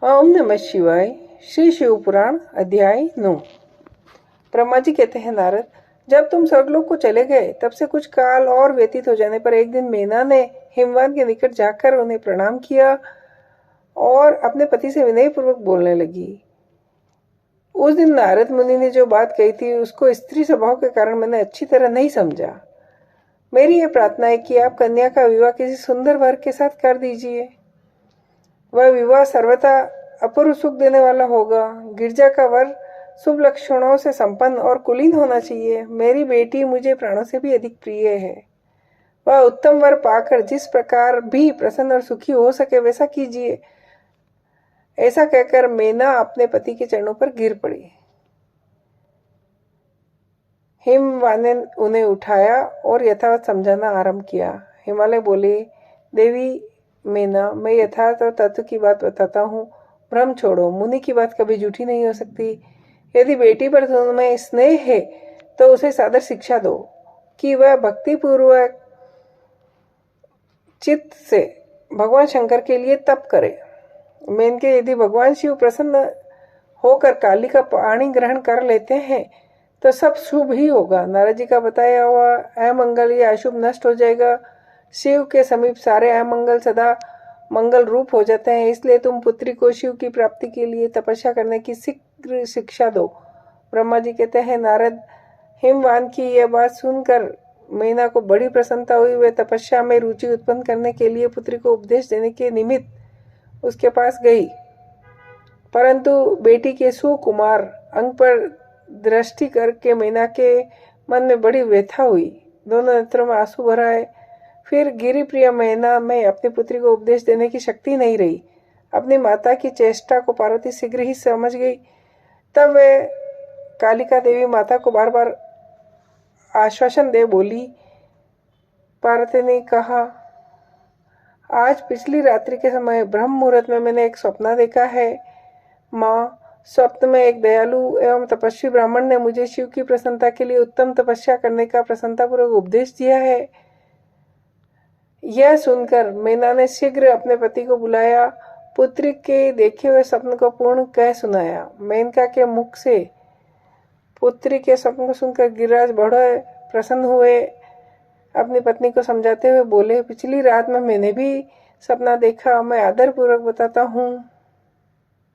ओम नमः शिवाय। श्री शिव पुराण अध्याय 9। ब्रह्मा जी कहते हैं, नारद, जब तुम स्वर्गलोक को चले गए तब से कुछ काल और व्यतीत हो जाने पर एक दिन मेना ने हिमवान के निकट जाकर उन्हें प्रणाम किया और अपने पति से विनय पूर्वक बोलने लगी। उस दिन नारद मुनि ने जो बात कही थी उसको स्त्री स्वभाव के कारण मैंने अच्छी तरह नहीं समझा। मेरी यह प्रार्थना है कि आप कन्या का विवाह किसी सुंदर वर के साथ कर दीजिए। वह विवाह सर्वथा अपूर्व सुख देने वाला होगा। गिरजा का वर शुभ लक्षणों से संपन्न और कुलीन होना चाहिए। मेरी बेटी मुझे प्राणों से भी अधिक प्रिय है। वह उत्तम वर पाकर जिस प्रकार भी प्रसन्न और सुखी हो सके वैसा कीजिए। ऐसा कहकर मेना अपने पति के चरणों पर गिर पड़ी। हिमवान ने उन्हें उठाया और यथावत समझाना आरंभ किया। हिमालय बोले, देवी मेना, मैं यथार्थ और तत्व की बात बताता हूँ। भ्रम छोड़ो, मुनि की बात कभी झूठी नहीं हो सकती। यदि बेटी पर तुम्हें स्नेह है तो उसे सादर शिक्षा दो कि वह भक्ति पूर्वक चित्त से भगवान शंकर के लिए तप करे। मेनके, यदि भगवान शिव प्रसन्न होकर काली का पाणी ग्रहण कर लेते हैं तो सब शुभ ही होगा। नारद जी का बताया हुआ अमंगल या अशुभ नष्ट हो जाएगा। शिव के समीप सारे अमंगल सदा मंगल रूप हो जाते हैं। इसलिए तुम पुत्री को शिव की प्राप्ति के लिए तपस्या करने की शीघ्र शिक्षा दो। ब्रह्मा जी कहते हैं, नारद, हिमवान की यह बात सुनकर मीना को बड़ी प्रसन्नता हुई। वे तपस्या में रुचि उत्पन्न करने के लिए पुत्री को उपदेश देने के निमित्त उसके पास गई, परंतु बेटी के सुकुमार अंग पर दृष्टि करके मीना के मन में बड़ी व्यथा हुई। दोनों नेत्रों में आंसू भर आए। फिर गिरी प्रिय मैना में अपनी पुत्री को उपदेश देने की शक्ति नहीं रही। अपनी माता की चेष्टा को पार्वती शीघ्र ही समझ गई। तब वे कालिका देवी माता को बार बार आश्वासन दे बोली। पार्वती ने कहा, आज पिछली रात्रि के समय ब्रह्म मुहूर्त में मैंने एक स्वप्न देखा है। माँ, स्वप्न में एक दयालु एवं तपस्वी ब्राह्मण ने मुझे शिव की प्रसन्नता के लिए उत्तम तपस्या करने का प्रसन्नतापूर्वक उपदेश दिया है। यह सुनकर मीना ने शीघ्र अपने पति को बुलाया, पुत्री के देखे हुए स्वप्न को पूर्ण कह सुनाया। मेनका के मुख से पुत्री के स्वप्न को सुनकर गिरिराज बड़े प्रसन्न हुए। अपनी पत्नी को समझाते हुए बोले, पिछली रात में मैंने भी सपना देखा, मैं आदर पूर्वक बताता हूँ।